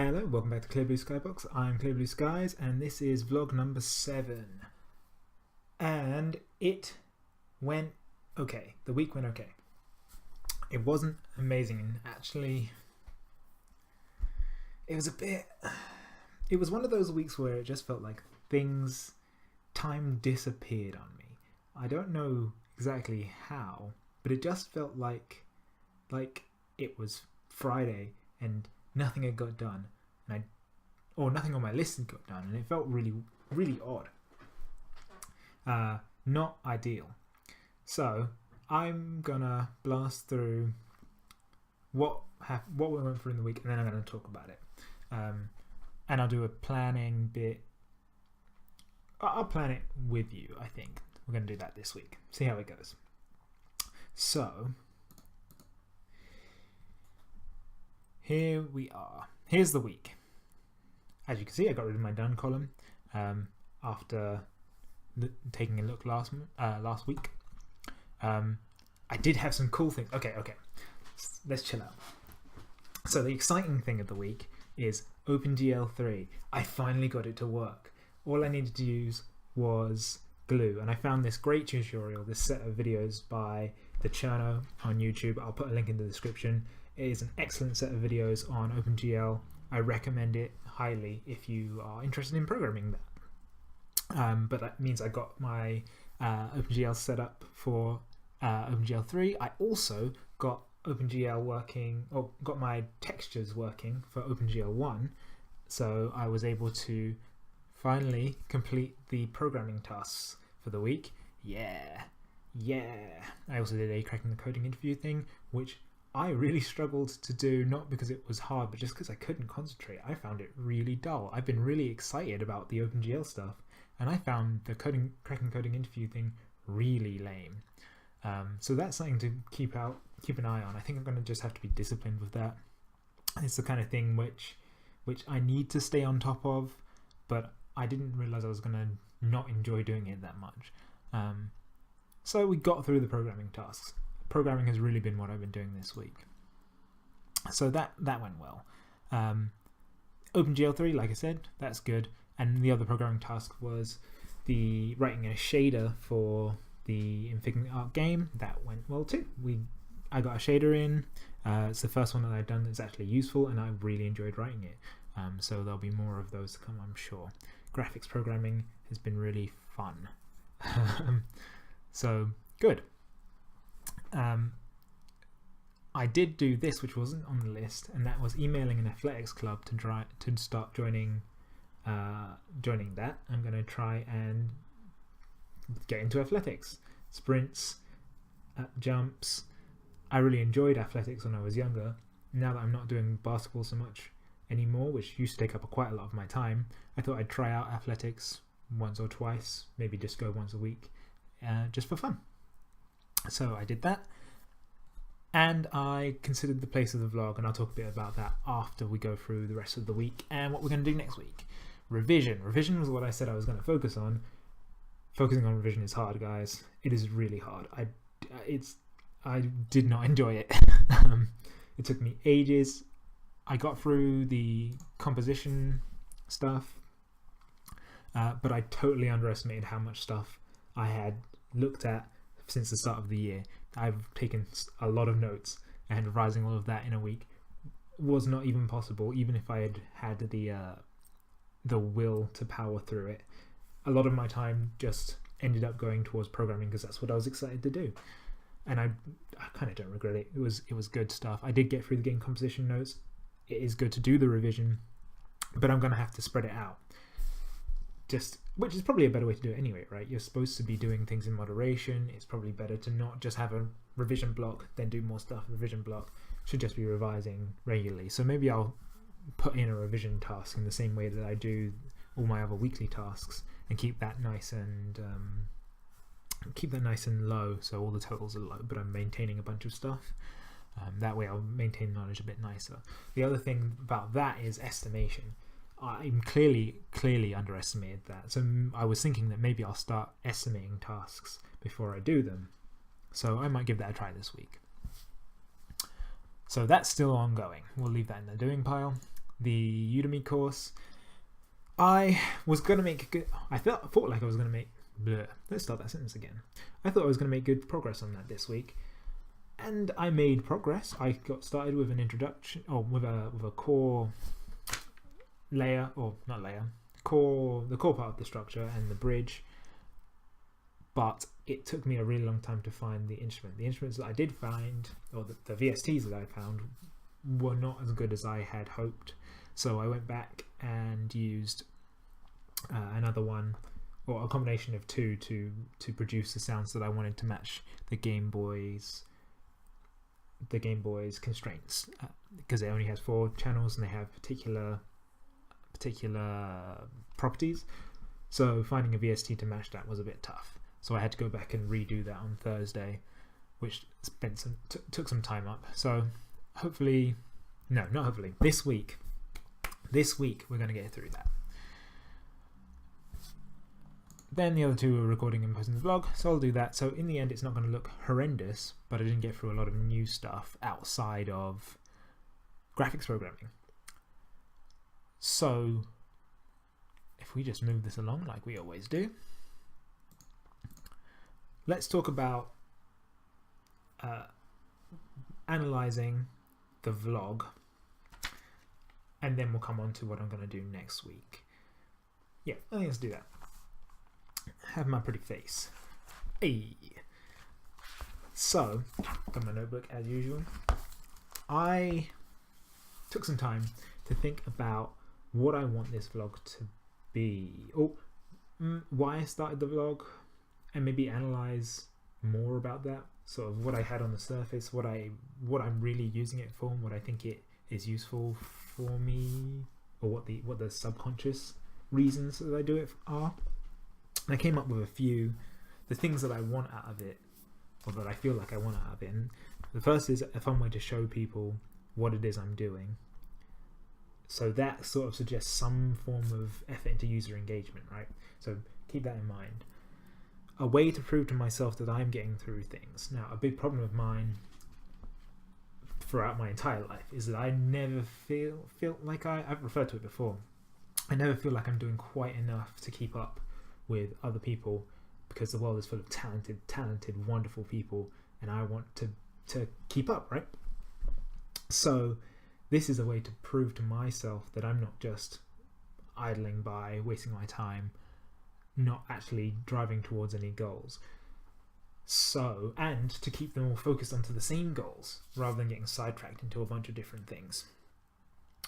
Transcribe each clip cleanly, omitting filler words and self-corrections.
Hello, welcome back to Clear Blue Skybox. I'm Clear Blue Skies and this is vlog number 7. And it went okay. The week went okay. It wasn't amazing, and actually it was one of those weeks where it just felt like time disappeared on me. I don't know exactly how, but it just felt like it was Friday and nothing had got done, or nothing on my list had got done, and it felt really, really odd. Not ideal. So I'm gonna blast through what we went through in the week, and then I'm gonna talk about it. And I'll do a planning bit. I'll plan it with you. I think we're gonna do that this week. See how it goes. So here we are. Here's the week. As you can see, I got rid of my done column after taking a look last week. I did have some cool things. Okay. Let's chill out. So the exciting thing of the week is OpenGL 3. I finally got it to work. All I needed to use was glue, and I found this great tutorial, this set of videos by the Cherno on YouTube. I'll put a link in the description. It is an excellent set of videos on OpenGL. I recommend it highly if you are interested in programming that. But that means I got my OpenGL set up for OpenGL 3. I also got OpenGL working, or got my textures working for OpenGL 1. So I was able to finally complete the programming tasks for the week. Yeah. I also did a cracking the coding interview thing, which I really struggled to do, not because it was hard, but just because I couldn't concentrate. I found it really dull. I've been really excited about the OpenGL stuff, and I found the cracking coding interview thing really lame. So that's something to keep an eye on. I think I'm going to just have to be disciplined with that. It's the kind of thing which I need to stay on top of, but I didn't realize I was going to not enjoy doing it that much. So we got through the programming tasks. Programming has really been what I've been doing this week. So that went well. OpenGL 3, like I said, that's good. And the other programming task was the writing a shader for the Infinite Art game. That went well too. I got a shader in. It's the first one that I've done that's actually useful, and I really enjoyed writing it. So there'll be more of those to come, I'm sure. Graphics programming has been really fun. So good. I did do this, which wasn't on the list, and that was emailing an athletics club to start joining that. I'm going to try and get into athletics, sprints, jumps. I really enjoyed athletics when I was younger. Now that I'm not doing basketball so much anymore, which used to take up quite a lot of my time, I thought I'd try out athletics once or twice, maybe just go once a week, just for fun. So I did that, and I considered the place of the vlog, and I'll talk a bit about that after we go through the rest of the week and what we're going to do next week. Revision was what I said I was going to focus on. Focusing on revision is hard, guys. It is really hard. I did not enjoy it. It took me ages. I got through the composition stuff, but I totally underestimated how much stuff I had looked at since the start of the year. I've taken a lot of notes, and revising all of that in a week was not even possible, even if I had the will to power through it. A lot of my time just ended up going towards programming because that's what I was excited to do, and I kind of don't regret it. It was good stuff. I did get through the game composition notes. It is good to do the revision, but I'm going to have to spread it out. Which is probably a better way to do it anyway, right? You're supposed to be doing things in moderation. It's probably better to not just have a revision block, then do more stuff. Revision block should just be revising regularly. So maybe I'll put in a revision task in the same way that I do all my other weekly tasks, and keep that nice and low, so all the totals are low, but I'm maintaining a bunch of stuff. That way I'll maintain knowledge a bit nicer. The other thing about that is estimation. I'm clearly underestimated that. So I was thinking that maybe I'll start estimating tasks before I do them. So I might give that a try this week. So that's still ongoing. We'll leave that in the doing pile. the Udemy course. I was going to make good... I thought like I was going to make... Bleh, let's start that sentence again. I thought I was going to make good progress on that this week. And I made progress. I got started with an introduction... Or with a core layer... Or not layer. The core part of the structure and the bridge. But it took me a really long time to find the instrument. The instruments that I did find, or the VSTs that I found, were not as good as I had hoped. So I went back and used another one, or a combination of two, to produce the sounds that I wanted to match the Game Boy's constraints, because it only has 4 channels and they have particular properties. So finding a VST to match that was a bit tough. So I had to go back and redo that on Thursday, which took some time up. So hopefully, no, not hopefully, this week we're going to get through that. Then the other 2 are recording and posting the vlog, so I'll do that. So in the end, it's not going to look horrendous, but I didn't get through a lot of new stuff outside of graphics programming. So if we just move this along like we always do, let's talk about analyzing the vlog, and then we'll come on to what I'm going to do next week. Yeah, I think let's do that. Have my pretty face. Hey. So, got my notebook as usual. I took some time to think about what I want this vlog to be. Why I started the vlog, and maybe analyze more about that. Sort of what I had on the surface, what I'm really using it for, and what I think it is useful for me, or what the subconscious reasons that I do it are. And I came up with a few, the things that I want out of it, or that I feel like I want out of it. And the first is a fun way to show people what it is I'm doing. So that sort of suggests some form of effort into user engagement, right? So keep that in mind. A way to prove to myself that I'm getting through things. Now, a big problem of mine throughout my entire life is that I never feel like I've referred to it before. I never feel like I'm doing quite enough to keep up with other people, because the world is full of talented, wonderful people, and I want to keep up, right? So this is a way to prove to myself that I'm not just idling by, wasting my time, not actually driving towards any goals. So, and to keep them all focused onto the same goals, rather than getting sidetracked into a bunch of different things,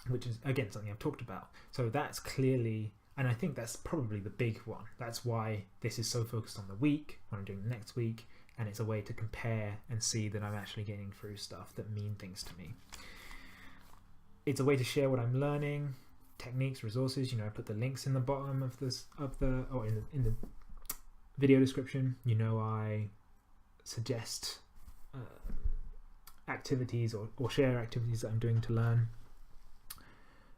which is, again, something I've talked about. So that's clearly, and I think that's probably the big one. That's why this is so focused on the week, what I'm doing the next week, and it's a way to compare and see that I'm actually getting through stuff that mean things to me. It's a way to share what I'm learning, techniques, resources. I put the links in the bottom of in the video description. I suggest activities or share activities that I'm doing to learn,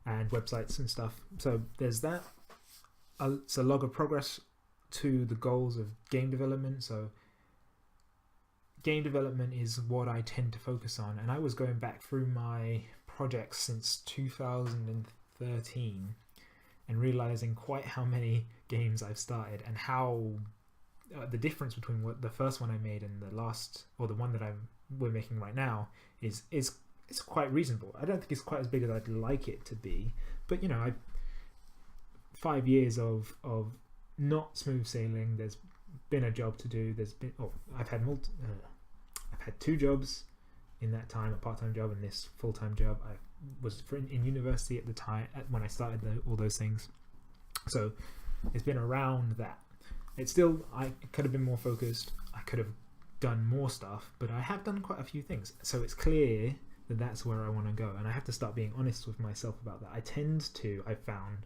and websites and stuff. So there's that. It's a log of progress to the goals of game development. So game development is what I tend to focus on, and I was going back through my projects since 2013 and realizing quite how many games I've started, and how the difference between what the first one I made and the last, or the one that we're making right now, is it's quite reasonable. I don't think it's quite as big as I'd like it to be, but 5 years of not smooth sailing. There's been a job to do. I've had 2 jobs in that time, a part-time job and this full-time job. I was in university at the time when I started all those things. So it's been around that. It's still, I could have been more focused. I could have done more stuff, but I have done quite a few things. So it's clear that that's where I want to go, and I have to start being honest with myself about that. I found,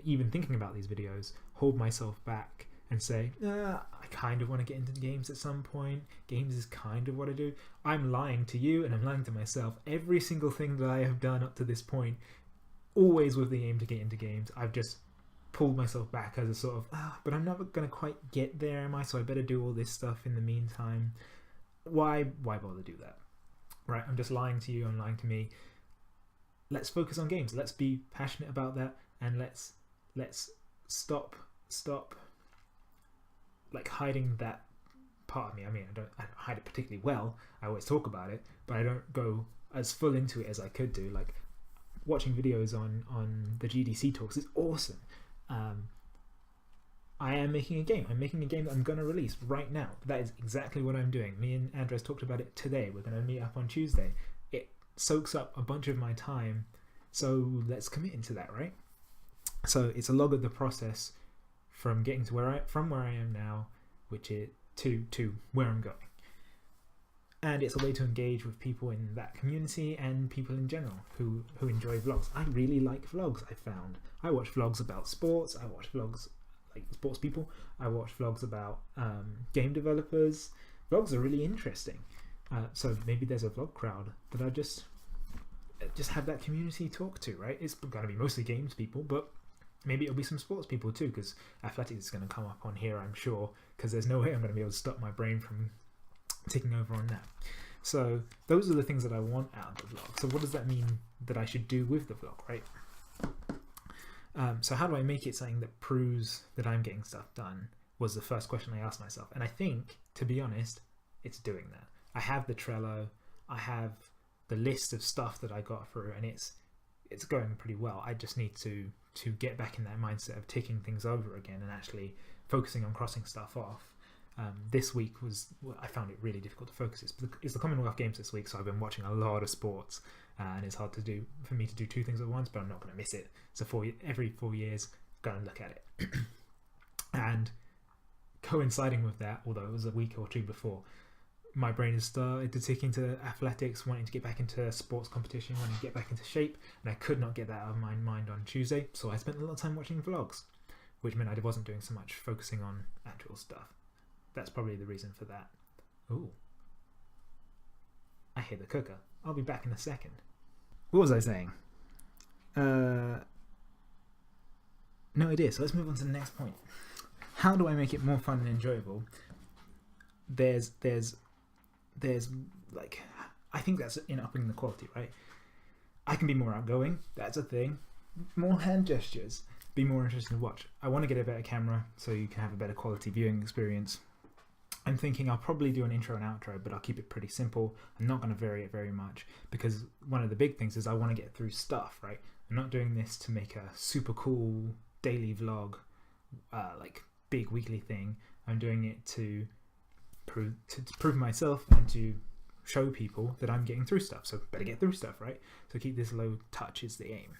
even thinking about these videos, hold myself back and say, I kind of want to get into games at some point. Games is kind of what I do. I'm lying to you, and I'm lying to myself. Every single thing that I have done up to this point, always with the aim to get into games, I've just pulled myself back as a sort of, but I'm not going to quite get there, am I? So I better do all this stuff in the meantime. Why bother do that? Right? I'm just lying to you, I'm lying to me. let's focus on games. Let's be passionate about that, and let's stop like hiding that part of me. I mean, I don't hide it particularly well. I always talk about it, but I don't go as full into it as I could do. Like watching videos on the GDC talks is awesome. I am making a game. I'm making a game that I'm going to release right now. That is exactly what I'm doing. Me and Andres talked about it today. We're going to meet up on Tuesday. It soaks up a bunch of my time, so let's commit into that, right? So it's a log of the process from getting to where I am now, which is to where I'm going. And it's a way to engage with people in that community and people in general who enjoy vlogs. I really like vlogs, I found. I watch vlogs about sports. I watch vlogs like sports people. I watch vlogs about game developers. Vlogs are really interesting. So maybe there's a vlog crowd that I just have that community talk to, right? It's going to be mostly games people, but maybe it'll be some sports people too, because athletics is going to come up on here, I'm sure, because there's no way I'm going to be able to stop my brain from taking over on that. So those are the things that I want out of the vlog. So what does that mean that I should do with the vlog, right? So how do I make it something that proves that I'm getting stuff done, was the first question I asked myself. And I think, to be honest, it's doing that. I have the Trello, I have the list of stuff that I got through, and it's going pretty well. I just need to get back in that mindset of ticking things over again and actually focusing on crossing stuff off. This week I found it really difficult to focus. It's the Commonwealth Games this week, so I've been watching a lot of sports, and it's hard for me to do two things at once, but I'm not going to miss it. So every 4 years, go and look at it. And coinciding with that, although it was a week or two before, my brain has started to tick into athletics, wanting to get back into sports competition, wanting to get back into shape, and I could not get that out of my mind on Tuesday, so I spent a lot of time watching vlogs, which meant I wasn't doing so much focusing on actual stuff. That's probably the reason for that. Ooh. I hear the cooker. I'll be back in a second. What was I saying? No idea. So let's move on to the next point. How do I make it more fun and enjoyable? There's like, I think that's in upping the quality, right? I can be more outgoing. That's a thing. More hand gestures. Be more interesting to watch. I want to get a better camera so you can have a better quality viewing experience. I'm thinking I'll probably do an intro and outro, but I'll keep it pretty simple. I'm not going to vary it very much, because one of the big things is I want to get through stuff, right? I'm not doing this to make a super cool daily vlog, like big weekly thing. I'm doing it to prove myself and to show people that I'm getting through stuff. So better get through stuff, right? So keep this low touch is the aim.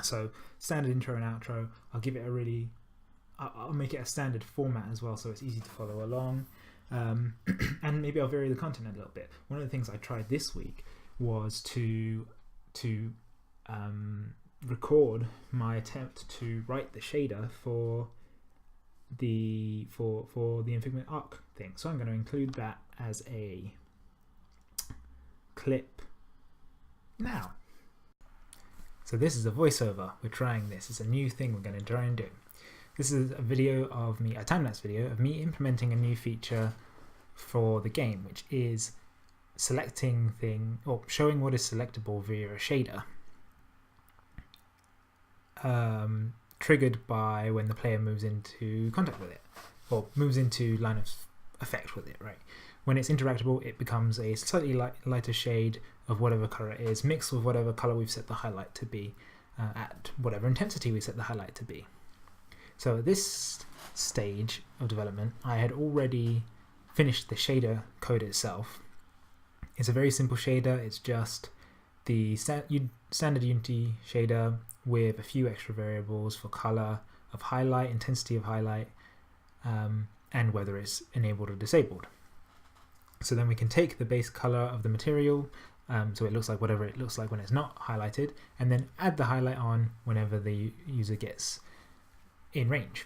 So standard intro and outro. I'll make it a standard format as well, so it's easy to follow along. And maybe I'll vary the content a little bit. One of the things I tried this week was to record my attempt to write the shader for the Infigment Arc thing. So I'm going to include that as a clip now. So this is a voiceover. We're trying this. It's a new thing we're going to try and do. This is a video of me, a time-lapse video of me implementing a new feature for the game, which is showing what is selectable via a shader, triggered by when the player moves into contact with it, or moves into line of effect with it, right? When it's interactable, it becomes a slightly lighter shade of whatever color it is, mixed with whatever color we've set the highlight to be, at whatever intensity we set the highlight to be. So at this stage of development, I had already finished the shader code itself. It's a very simple shader. It's just the standard Unity shader with a few extra variables for color of highlight, intensity of highlight, and whether it's enabled or disabled. So then we can take the base color of the material, so it looks like whatever it looks like when it's not highlighted, and then add the highlight on whenever the user gets in range.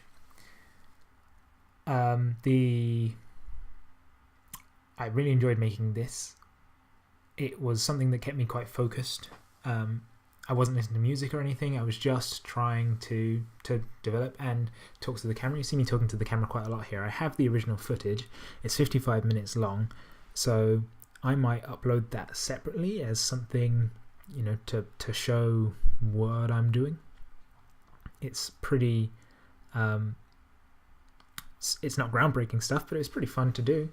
I really enjoyed making this. It was something that kept me quite focused. I wasn't listening to music or anything. I was just trying to develop and talk to the camera. You see me talking to the camera quite a lot here. I have the original footage. It's 55 minutes long, so I might upload that separately as something to show what I'm doing. It's pretty it's not groundbreaking stuff, but it's pretty fun to do,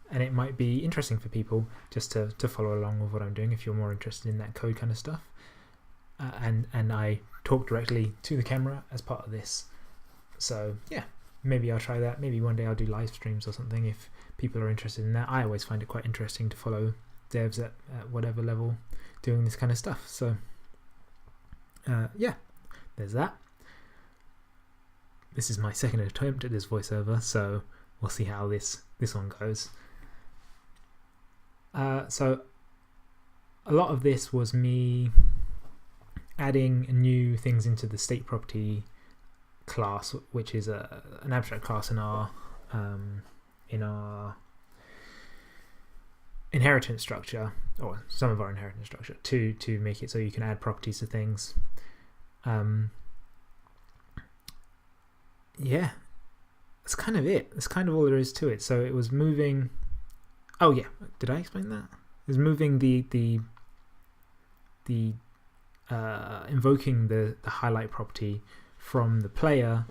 and it might be interesting for people just to follow along with what I'm doing if you're more interested in that code kind of stuff. And I talk directly to the camera as part of this, so yeah, maybe I'll try that. Maybe one day I'll do live streams or something if people are interested in that. I always find it quite interesting to follow devs at whatever level doing this kind of stuff. So yeah, there's that. This is my second attempt at this voiceover, so we'll see how this one goes. So a lot of this was me adding new things into the state property class, which is an abstract class in our inheritance structure, or some of our inheritance structure, to make it so you can add properties to things. Yeah, that's kind of it. That's kind of all there is to it. So it was moving. Oh yeah, did I explain that? It was moving the invoking the highlight property from the player,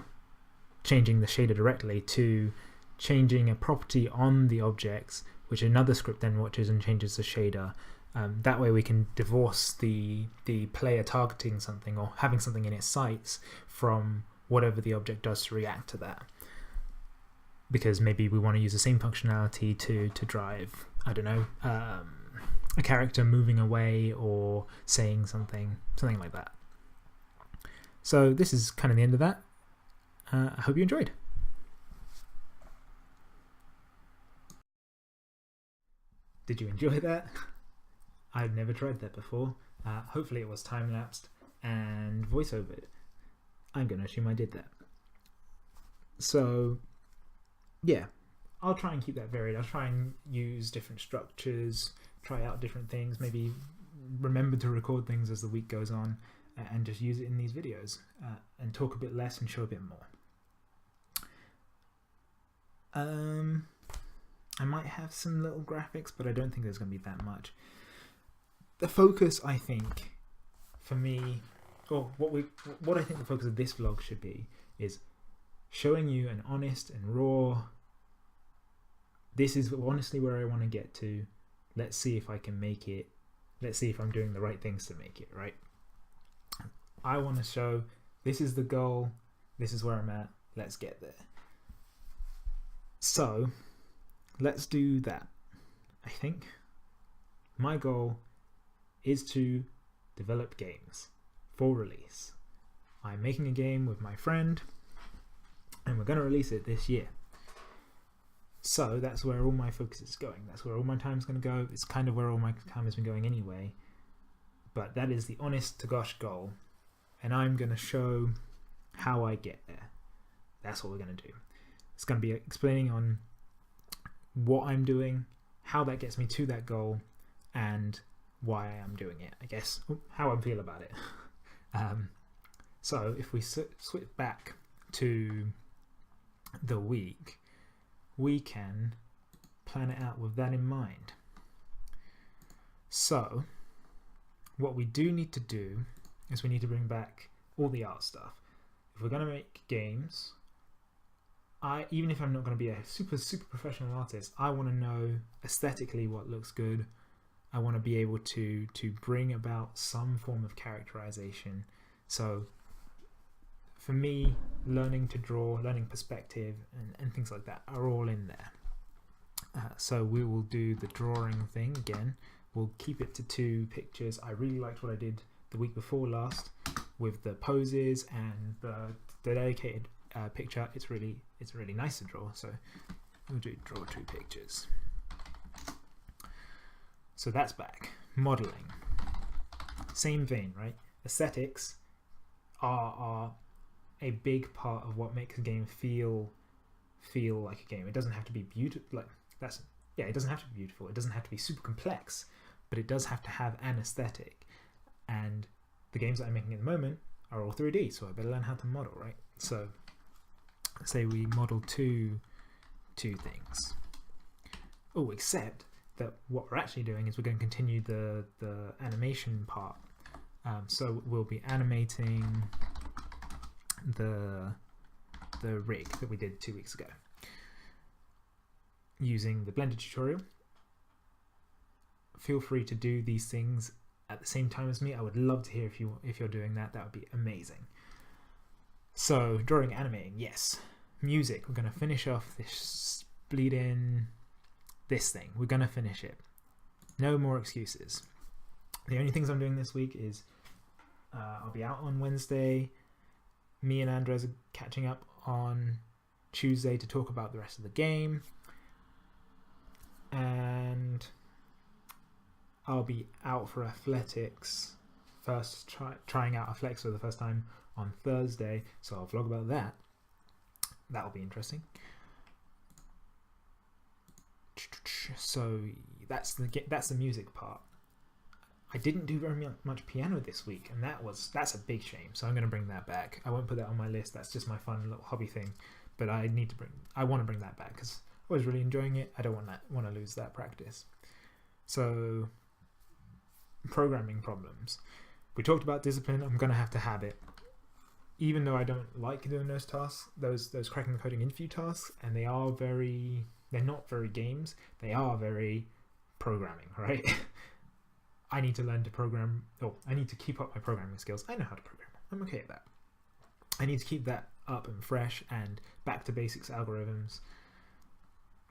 changing the shader directly, to changing a property on the objects, which another script then watches and changes the shader. That way we can divorce the player targeting something or having something in its sights from whatever the object does to react to that. Because maybe we want to use the same functionality to drive, I don't know, a character moving away or saying something like that. So this is kind of the end of that. I hope you enjoyed. Did you enjoy that? I've never tried that before. Hopefully it was time-lapsed and voiceovered. I'm going to assume I did that. So yeah, I'll try and keep that varied. I'll try and use different structures, try out different things, maybe remember to record things as the week goes on, and just use it in these videos, and talk a bit less and show a bit more. I might have some little graphics, but I don't think there's going to be that much. The focus, I think, for me, or what I think the focus of this vlog should be, is showing you an honest and raw, this is honestly where I want to get to, let's see if I can make it, let's see if I'm doing the right things to make it, right? I want to show, this is the goal, this is where I'm at, let's get there. So let's do that. I think my goal is to develop games for release. I'm making a game with my friend and we're going to release it this year. So that's where all my focus is going. That's where all my time is going to go. It's kind of where all my time has been going anyway. But that is the honest to gosh goal. And I'm going to show how I get there. That's what we're going to do. It's going to be explaining on what I'm doing, how that gets me to that goal, and why I am doing it, I guess, how I feel about it. So if we switch back to the week, we can plan it out with that in mind. So what we do need to do is we need to bring back all the art stuff. If we're going to make games, even if I'm not going to be a super professional artist, I want to know aesthetically what looks good. I want to be able to bring about some form of characterization. So for me, learning to draw, learning perspective and things like that are all in there. So we will do the drawing thing again. We'll keep it to 2 pictures. I really liked what I did the week before last with the poses and the dedicated picture. It's really nice to draw, so we'll draw 2 pictures. So that's back. Modeling, same vein, right? Aesthetics are a big part of what makes a game feel like a game. It doesn't have to be beautiful, it doesn't have to be beautiful, it doesn't have to be super complex, but it does have to have an aesthetic. And the games that I'm making at the moment are all 3D, so I better learn how to model, right? So say we model two things. Oh, except that what we're actually doing is we're going to continue the animation part. So we'll be animating the rig that we did 2 weeks ago using the Blender tutorial. Feel free to do these things at the same time as me. I would love to hear if you're doing that. That would be amazing. So drawing, animating, yes. Music, we're going to finish off this bleed-in, this thing. We're going to finish it. No more excuses. The only things I'm doing this week is I'll be out on Wednesday. Me and Andres are catching up on Tuesday to talk about the rest of the game. And I'll be out for athletics, trying out athletics for the first time on Thursday, so I'll vlog about that. That'll be interesting. So that's the music part. I didn't do very much piano this week, and that's a big shame. So I'm going to bring that back. I won't put that on my list. That's just my fun little hobby thing. But I want to bring that back because I was really enjoying it. I don't want to lose that practice. So programming problems. We talked about discipline. I'm going to have it. Even though I don't like doing those tasks, those cracking the coding interview tasks, and they're not very games. They are very programming, right? I need to learn to program. I need to keep up my programming skills. I know how to program. I'm okay at that. I need to keep that up and fresh and back to basics algorithms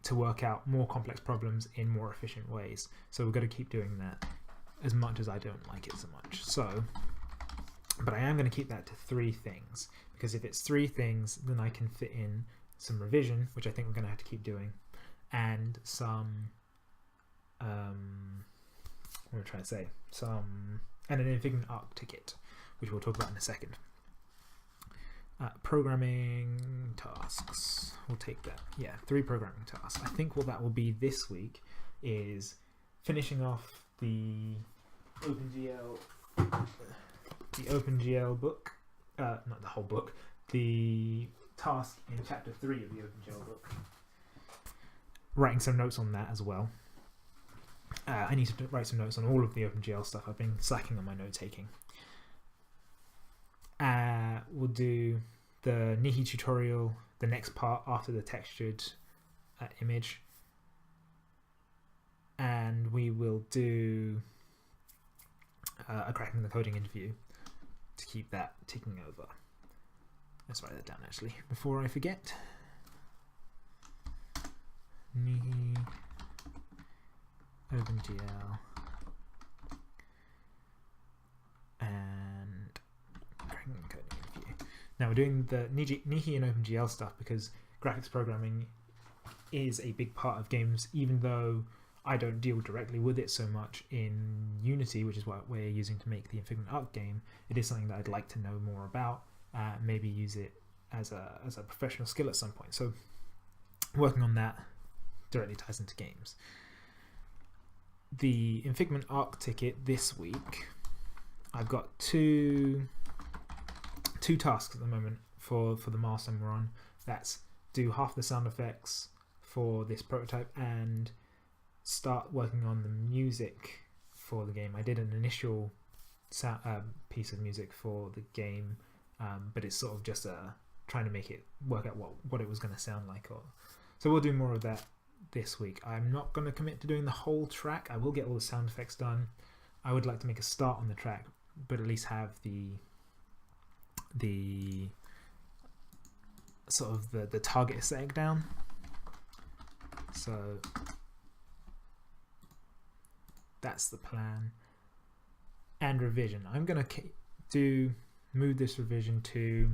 to work out more complex problems in more efficient ways. So we've got to keep doing that as much as I don't like it so much. But I am going to keep that to 3 things, because if it's 3 things, then I can fit in some revision, which I think we're going to have to keep doing, and some what am I trying to say? And an Infigment Arc ticket, which we'll talk about in a second. Programming tasks. We'll take that. Yeah, 3 programming tasks. I think what that will be this week is finishing off the OpenGL book. Not the whole book. The task in chapter 3 of the OpenGL book. Writing some notes on that as well. I need to write some notes on all of the OpenGL stuff. I've been slacking on my note taking. We'll do the Nihi tutorial, the next part after the textured image. And we will do a cracking the coding interview to keep that ticking over. Let's write that down actually before I forget. Nihi OpenGL and cracking the coding interview. Now we're doing the Nihi and OpenGL stuff because graphics programming is a big part of games, even though I don't deal directly with it so much in Unity, which is what we're using to make the Infigment Arc game. It is something that I'd like to know more about, maybe use it as a professional skill at some point. So working on that directly ties into games. The Infigment Arc ticket this week, I've got two tasks at the moment for the milestone we're on. That's do half the sound effects for this prototype and start working on the music for the game. I did an initial piece of music for the game, but it's sort of just trying to make it work out what it was going to sound like. So we'll do more of that this week. I'm not going to commit to doing the whole track. I will get all the sound effects done. I would like to make a start on the track, but at least have the sort of the target aesthetic down. So that's the plan. And revision. I'm going to move this revision to,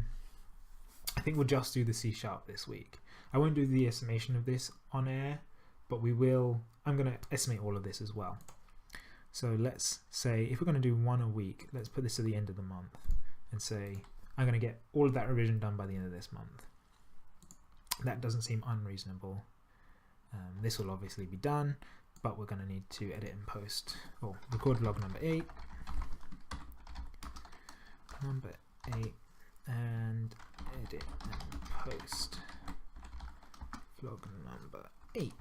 I think we'll just do the C# this week. I won't do the estimation of this on air, but I'm going to estimate all of this as well. So let's say if we're going to do 1 a week, let's put this to the end of the month and say I'm going to get all of that revision done by the end of this month. That doesn't seem unreasonable. This will obviously be done, but we're going to need to edit and post, or record vlog number 8, and edit and post vlog number 8.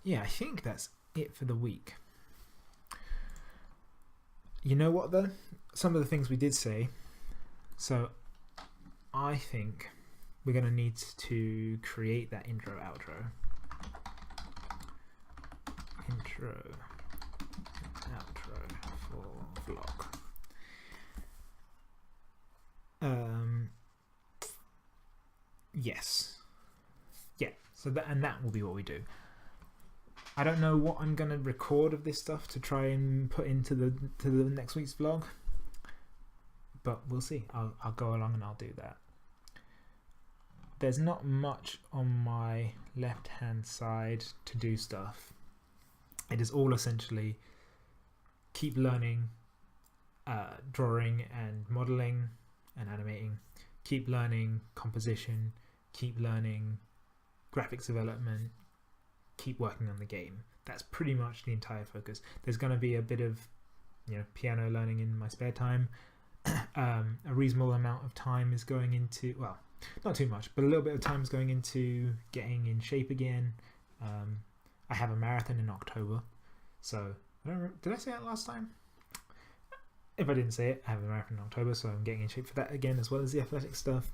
yeah, I think that's it for the week. You know what though? Some of the things we did say. So I think we're going to need to create that intro outro. Intro outro for vlog. Yes. Yeah. So that will be what we do. I don't know what I'm gonna record of this stuff to try and put into the next week's vlog, but we'll see. I'll go along and I'll do that. There's not much on my left hand side to do stuff. It is all essentially keep learning drawing and modeling and animating, keep learning composition, keep learning graphics development, keep working on the game. That's pretty much the entire focus. There's going to be a bit of piano learning in my spare time. A reasonable amount of time is going into, well, not too much, but a little bit of time is going into getting in shape again. I have a marathon in October, so I don't remember, did I say that last time? If I didn't say it, I have a marathon in October, so I'm getting in shape for that again, as well as the athletic stuff.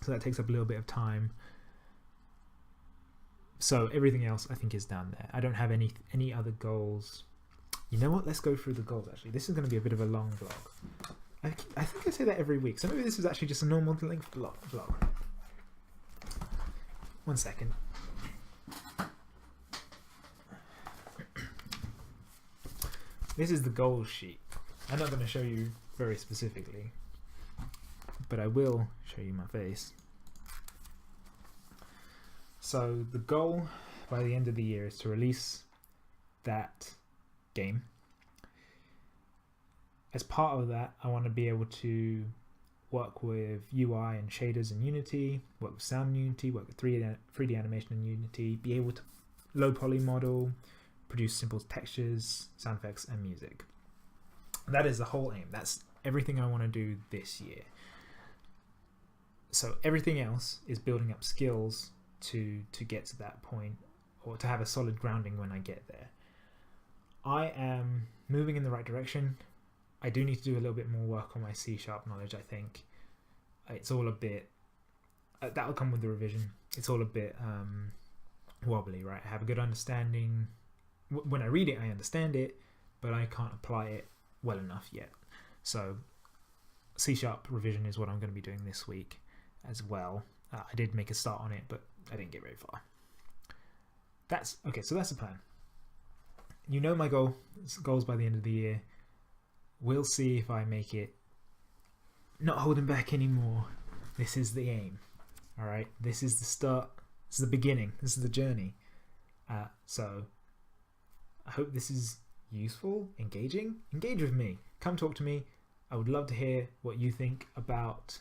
So that takes up a little bit of time. So everything else I think is down there. I don't have any other goals. You know what? Let's go through the goals actually. This is going to be a bit of a long vlog. I think I say that every week, so maybe this is actually just a normal length vlog. 1 second. This is the goals sheet. I'm not going to show you very specifically, but I will show you my face. So the goal by the end of the year is to release that game. As part of that, I want to be able to work with UI and shaders in Unity, work with sound in Unity, work with 3D animation in Unity, be able to low poly model, produce simple textures, sound effects, and music. That is the whole aim. That's everything I want to do this year. So everything else is building up skills to get to that point, or to have a solid grounding when I get there. I am moving in the right direction. I do need to do a little bit more work on my C# knowledge, I think. It's all a bit... that'll come with the revision. It's all a bit wobbly, right? I have a good understanding. When I read it, I understand it, but I can't apply it well enough yet. So C# revision is what I'm going to be doing this week as well. I did make a start on it, but I didn't get very far. That's okay. So that's the plan. You know my goals by the end of the year. We'll see if I make it. Not holding back anymore. This is the aim. All right. This is the start. This is the beginning. This is the journey. So I hope this is useful, engaging. Engage with me. Come talk to me. I would love to hear what you think about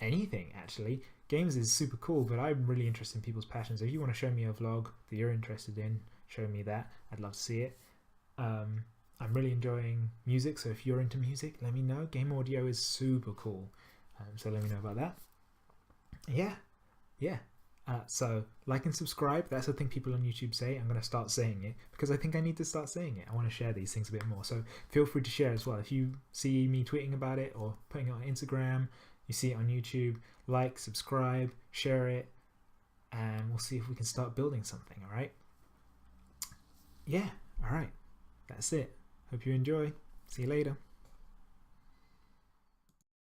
anything, actually. Games is super cool, but I'm really interested in people's passions. If you want to show me a vlog that you're interested in, show me that. I'd love to see it. I'm really enjoying music, so if you're into music, let me know. Game audio is super cool, so let me know about that. Yeah. So like and subscribe. That's the thing people on YouTube say. I'm going to start saying it because I think I need to start saying it. I want to share these things a bit more, so feel free to share as well. If you see me tweeting about it or putting it on Instagram, you see it on YouTube, like, subscribe, share it, and we'll see if we can start building something. All right. Yeah. All right. That's it. Hope you enjoy. See you later.